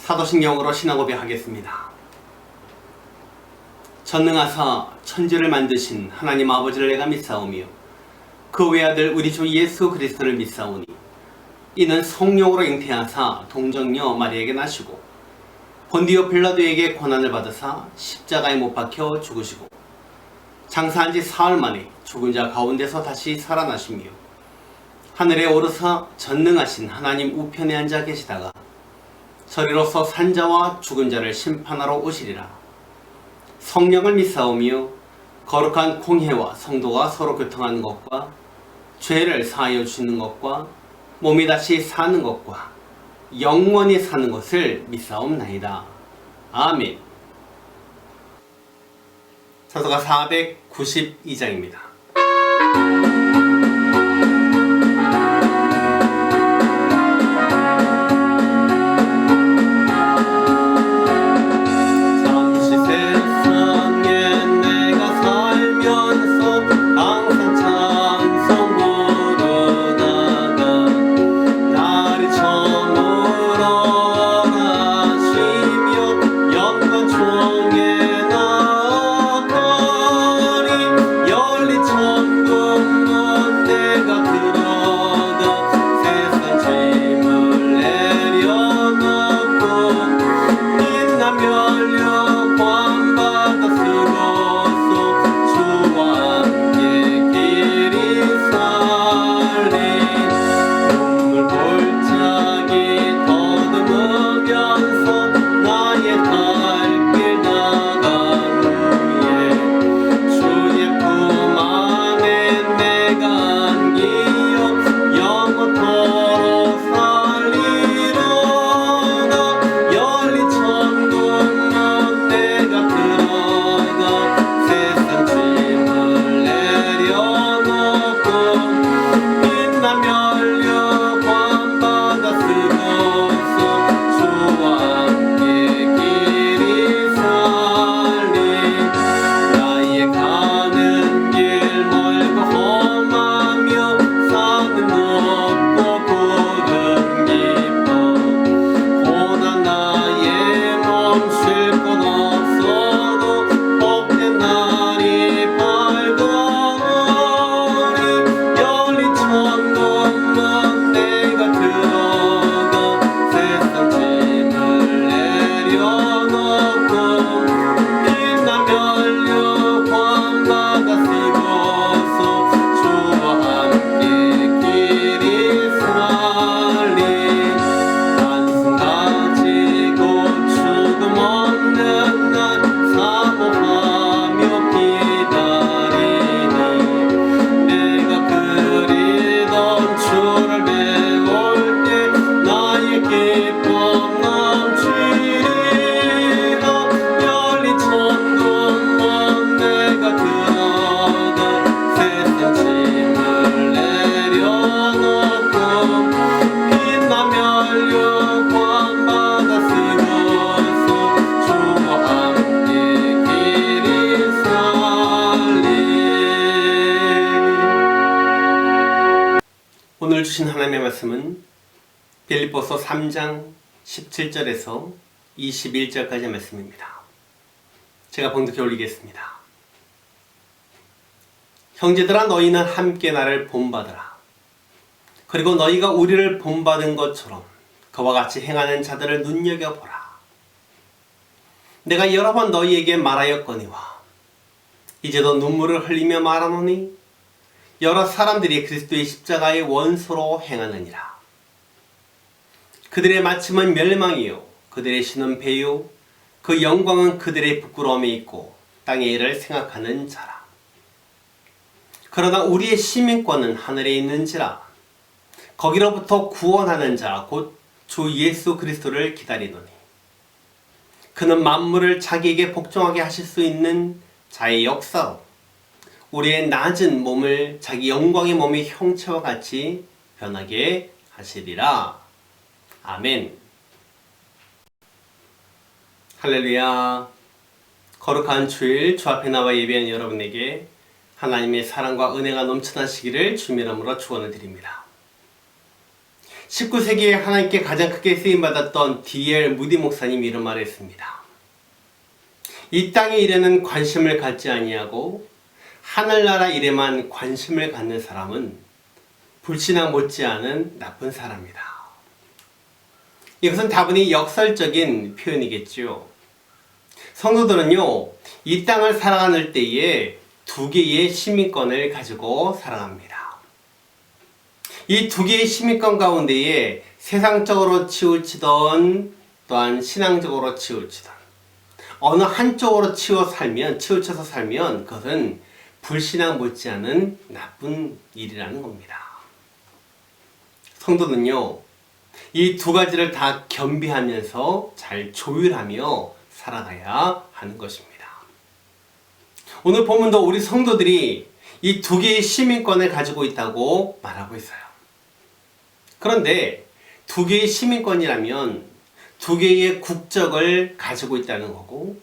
사도신경으로 신앙고백 하겠습니다. 전능하사 천지를 만드신 하나님 아버지를 내가 믿사오며 그 외아들 우리 주 예수 그리스도를 믿사오니 이는 성령으로 잉태하사 동정녀 마리아에게 나시고 본디오 빌라도에게 고난을 받으사 십자가에 못 박혀 죽으시고 장사한 지 사흘 만에 죽은 자 가운데서 다시 살아나시며 하늘에 오르사 전능하신 하나님 우편에 앉아 계시다가 저리로서 산자와 죽은 자를 심판하러 오시리라. 성령을 믿사오며 거룩한 공회와 성도가 서로 교통하는 것과 죄를 사하여 주시는 것과 몸이 다시 사는 것과 영원히 사는 것을 믿사옵나이다. 아멘. 사도가 492장입니다. 오늘 주신 하나님의 말씀은 빌립보서 3장 17절에서 21절까지의 말씀입니다. 제가 봉독해 올리겠습니다. 형제들아, 너희는 함께 나를 본받으라. 그리고 너희가 우리를 본받은 것처럼 그와 같이 행하는 자들을 눈여겨보라. 내가 여러 번 너희에게 말하였거니와 이제도 눈물을 흘리며 말하노니 여러 사람들이 그리스도의 십자가의 원소로 행하느니라. 그들의 마침은 멸망이요 그들의 신은 배요 그 영광은 그들의 부끄러움에 있고 땅의 일을 생각하는 자라. 그러나 우리의 시민권은 하늘에 있는지라. 거기로부터 구원하는 자 곧 주 예수 그리스도를 기다리노니 그는 만물을 자기에게 복종하게 하실 수 있는 자의 역사로 우리의 낮은 몸을 자기 영광의 몸의 형체와 같이 변하게 하시리라. 아멘. 할렐루야. 거룩한 주일 주 앞에 나와 예배한 여러분에게 하나님의 사랑과 은혜가 넘쳐나시기를 주님의 이름으로 축원을 드립니다. 19세기에 하나님께 가장 크게 쓰임받았던 D.L. 무디 목사님이 이런 말을 했습니다. 이 땅의 일에는 관심을 갖지 아니하고 하늘나라 일에만 관심을 갖는 사람은 불신앙 못지않은 나쁜 사람이다. 이것은 다분히 역설적인 표현이겠죠. 성도들은요, 이 땅을 살아가는 때에 두 개의 시민권을 가지고 살아갑니다. 이 두 개의 시민권 가운데에 세상적으로 치우치던 또한 신앙적으로 치우치던 어느 한쪽으로 치우쳐서 살면 그것은 불신앙 못지않은 나쁜 일이라는 겁니다. 성도는요, 이 두 가지를 다 겸비하면서 잘 조율하며 살아가야 하는 것입니다. 오늘 본문도 우리 성도들이 이 두 개의 시민권을 가지고 있다고 말하고 있어요. 그런데 두 개의 시민권이라면 두 개의 국적을 가지고 있다는 거고,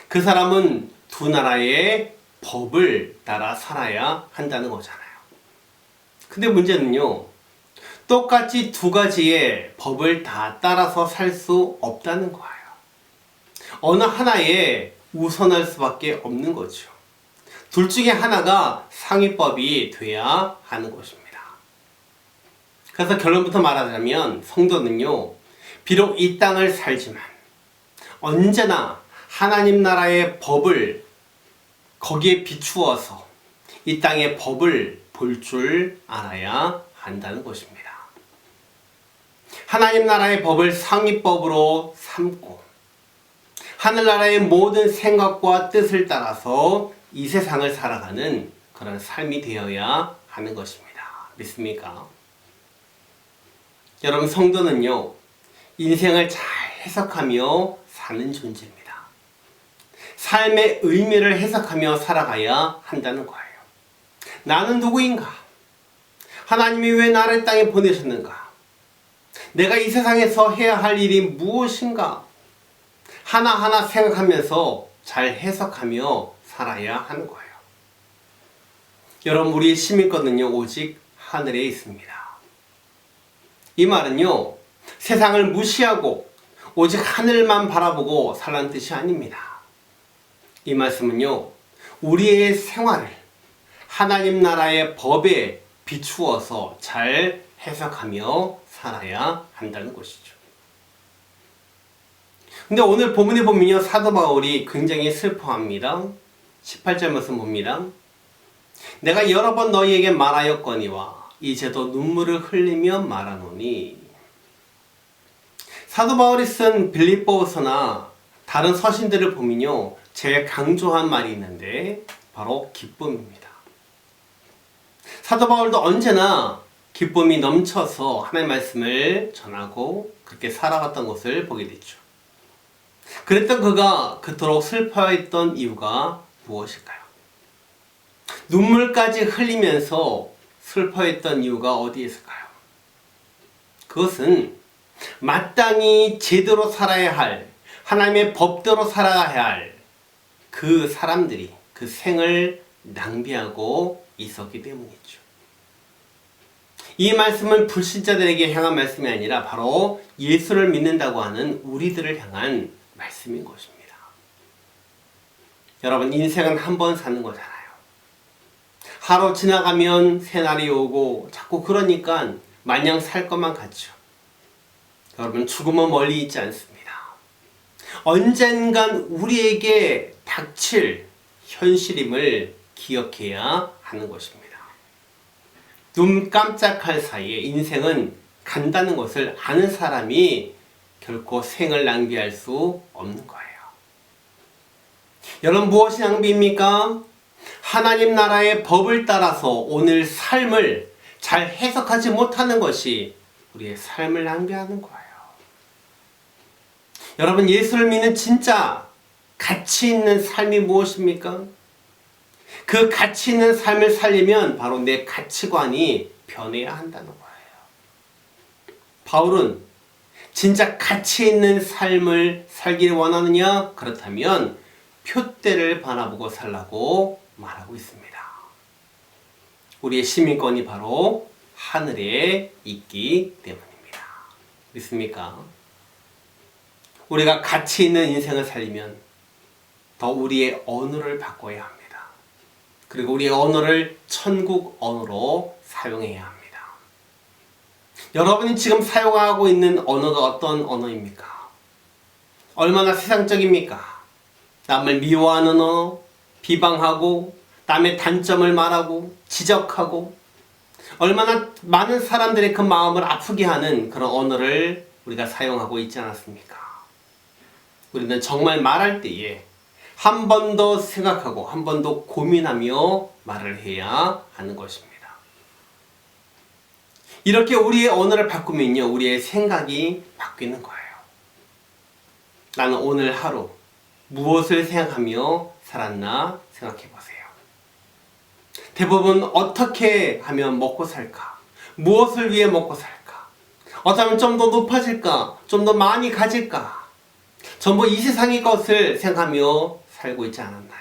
그 사람은 두 나라의 법을 따라 살아야 한다는 거잖아요. 근데 문제는요, 똑같이 두 가지의 법을 다 따라서 살 수 없다는 거예요. 어느 하나에 우선할 수밖에 없는 거죠. 둘 중에 하나가 상위법이 돼야 하는 것입니다. 그래서 결론부터 말하자면 성도는요, 비록 이 땅을 살지만 언제나 하나님 나라의 법을 거기에 비추어서 이 땅의 법을 볼 줄 알아야 한다는 것입니다. 하나님 나라의 법을 상위법으로 삼고 하늘나라의 모든 생각과 뜻을 따라서 이 세상을 살아가는 그런 삶이 되어야 하는 것입니다. 믿습니까? 여러분, 성도는요, 인생을 잘 해석하며 사는 존재입니다. 삶의 의미를 해석하며 살아가야 한다는 거예요. 나는 누구인가? 하나님이 왜 나를 땅에 보내셨는가? 내가 이 세상에서 해야 할 일이 무엇인가? 하나하나 생각하면서 잘 해석하며 살아야 하는 거예요. 여러분, 우리의 시민권은요, 오직 하늘에 있습니다. 이 말은요, 세상을 무시하고 오직 하늘만 바라보고 살라는 뜻이 아닙니다. 이 말씀은요, 우리의 생활을 하나님 나라의 법에 비추어서 잘 해석하며 살아야 한다는 것이죠. 근데 오늘 본문에 보면요, 사도 바울이 굉장히 슬퍼합니다. 18절 말씀 봅니다. 내가 여러 번 너희에게 말하였거니와 이제도 눈물을 흘리며 말하노니. 사도 바울이 쓴 빌립보서나 다른 서신들을 보면요, 제일 강조한 말이 있는데 바로 기쁨입니다. 사도 바울도 언제나 기쁨이 넘쳐서 하나님의 말씀을 전하고 그렇게 살아갔던 것을 보게 됐죠. 그랬던 그가 그토록 슬퍼했던 이유가 무엇일까요? 눈물까지 흘리면서 슬퍼했던 이유가 어디에 있을까요? 그것은 마땅히 제대로 살아야 할, 하나님의 법대로 살아야 할 그 사람들이 그 생을 낭비하고 있었기 때문이죠. 이 말씀은 불신자들에게 향한 말씀이 아니라 바로 예수를 믿는다고 하는 우리들을 향한 말씀인 것입니다. 여러분, 인생은 한 번 사는 거잖아요. 하루 지나가면 새날이 오고 자꾸 그러니까 마냥 살 것만 같죠. 여러분, 죽음은 멀리 있지 않습니다. 언젠간 우리에게 닥칠 현실임을 기억해야 하는 것입니다. 눈 깜짝할 사이에 인생은 간다는 것을 아는 사람이 결코 생을 낭비할 수 없는 거예요. 여러분, 무엇이 낭비입니까? 하나님 나라의 법을 따라서 오늘 삶을 잘 해석하지 못하는 것이 우리의 삶을 낭비하는 거예요. 여러분, 예수를 믿는 진짜 가치 있는 삶이 무엇입니까? 그 가치 있는 삶을 살려면 바로 내 가치관이 변해야 한다는 거예요. 바울은 진짜 가치 있는 삶을 살기를 원하느냐? 그렇다면 표대를 바라보고 살라고 말하고 있습니다. 우리의 시민권이 바로 하늘에 있기 때문입니다. 믿습니까? 우리가 가치 있는 인생을 살리면 더 우리의 언어를 바꿔야 합니다. 그리고 우리의 언어를 천국 언어로 사용해야 합니다. 여러분이 지금 사용하고 있는 언어가 어떤 언어입니까? 얼마나 세상적입니까? 남을 미워하는 언어, 비방하고 남의 단점을 말하고 지적하고 얼마나 많은 사람들의 그 마음을 아프게 하는 그런 언어를 우리가 사용하고 있지 않았습니까? 우리는 정말 말할 때에 한 번 더 생각하고 한 번 더 고민하며 말을 해야 하는 것입니다. 이렇게 우리의 언어를 바꾸면요, 우리의 생각이 바뀌는 거예요. 나는 오늘 하루 무엇을 생각하며 살았나 생각해 보세요. 대부분 어떻게 하면 먹고 살까? 무엇을 위해 먹고 살까? 어쩌면 좀 더 높아질까? 좀 더 많이 가질까? 전부 이 세상의 것을 생각하며 살고 있지 않았나요?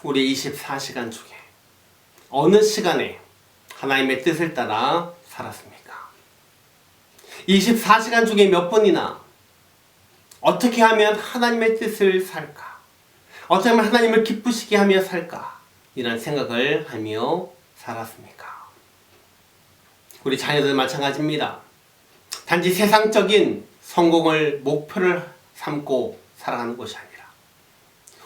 우리 24시간 중에 어느 시간에 하나님의 뜻을 따라 살았습니까? 24시간 중에 몇 번이나 어떻게 하면 하나님의 뜻을 살까? 어떻게 하면 하나님을 기쁘시게 하며 살까? 이런 생각을 하며 살았습니까? 우리 자녀들 마찬가지입니다. 단지 세상적인 성공을 목표를 삼고 살아가는 것이 아니라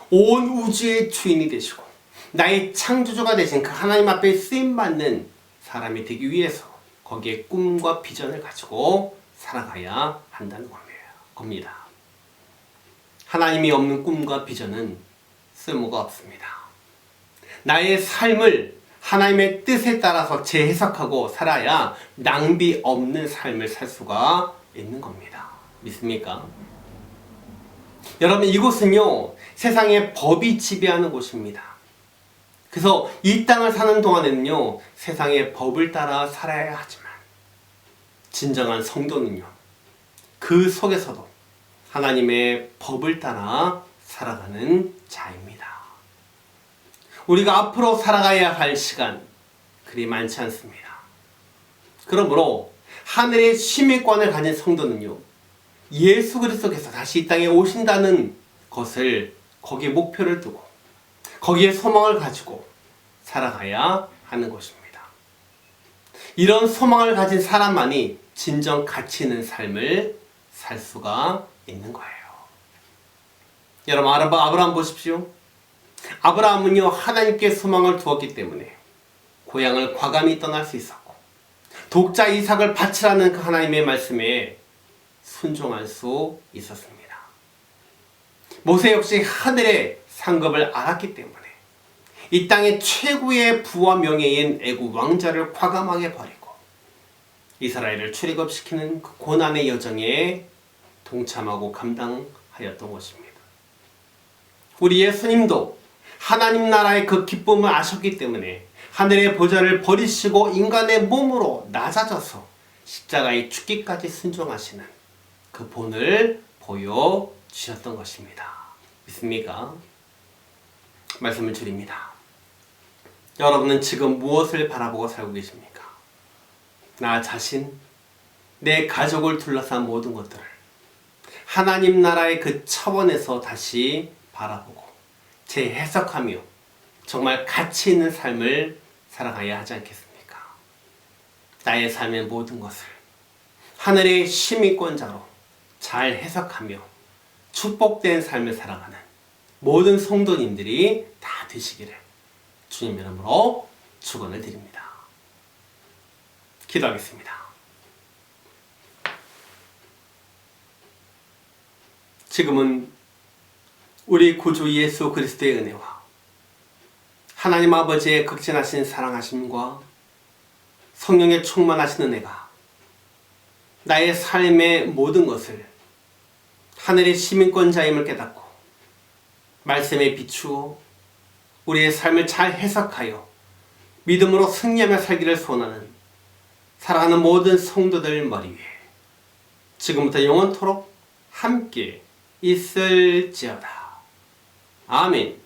온 우주의 주인이 되시고 나의 창조주가 되신 그 하나님 앞에 쓰임받는 사람이 되기 위해서 거기에 꿈과 비전을 가지고 살아가야 한다는 겁니다. 하나님이 없는 꿈과 비전은 쓸모가 없습니다. 나의 삶을 하나님의 뜻에 따라서 재해석하고 살아야 낭비 없는 삶을 살 수가 있는 겁니다. 믿습니까? 여러분, 이곳은요, 세상의 법이 지배하는 곳입니다. 그래서 이 땅을 사는 동안에는요, 세상의 법을 따라 살아야 하지만 진정한 성도는요, 그 속에서도 하나님의 법을 따라 살아가는 자입니다. 우리가 앞으로 살아가야 할 시간 그리 많지 않습니다. 그러므로 하늘의 시민권을 가진 성도는요, 예수 그리스도께서 다시 이 땅에 오신다는 것을 거기에 목표를 두고 거기에 소망을 가지고 살아가야 하는 것입니다. 이런 소망을 가진 사람만이 진정 가치 있는 삶을 살 수가 있는 거예요. 여러분, 아브라함 보십시오. 아브라함은요, 하나님께 소망을 두었기 때문에 고향을 과감히 떠날 수 있었고 독자 이삭을 바치라는 그 하나님의 말씀에 순종할 수 있었습니다. 모세 역시 하늘의 상급을 알았기 때문에 이 땅의 최고의 부와 명예인 애굽 왕자를 과감하게 버리고 이스라엘을 출애굽시키는 그 고난의 여정에 동참하고 감당하였던 것입니다. 우리 예수님도 하나님 나라의 그 기쁨을 아셨기 때문에 하늘의 보좌를 버리시고 인간의 몸으로 낮아져서 십자가에 죽기까지 순종하시는 그 본을 보여주셨던 것입니다. 믿습니까? 말씀을 드립니다. 여러분은 지금 무엇을 바라보고 살고 계십니까? 나 자신, 내 가족을 둘러싼 모든 것들을 하나님 나라의 그 차원에서 다시 바라보고 재해석하며 정말 가치 있는 삶을 살아가야 하지 않겠습니까? 나의 삶의 모든 것을 하늘의 시민권자로 잘 해석하며 축복된 삶을 살아가는 모든 성도님들이 다 되시기를 주님 이름으로 축원을 드립니다. 기도하겠습니다. 지금은 우리 구주 예수 그리스도의 은혜와 하나님 아버지의 극진하신 사랑하심과 성령의 충만하신 은혜가 나의 삶의 모든 것을 하늘의 시민권자임을 깨닫고 말씀에 비추어 우리의 삶을 잘 해석하여 믿음으로 승리하며 살기를 소원하는 사랑하는 모든 성도들 머리 위에 지금부터 영원토록 함께 있을지어다. 아멘.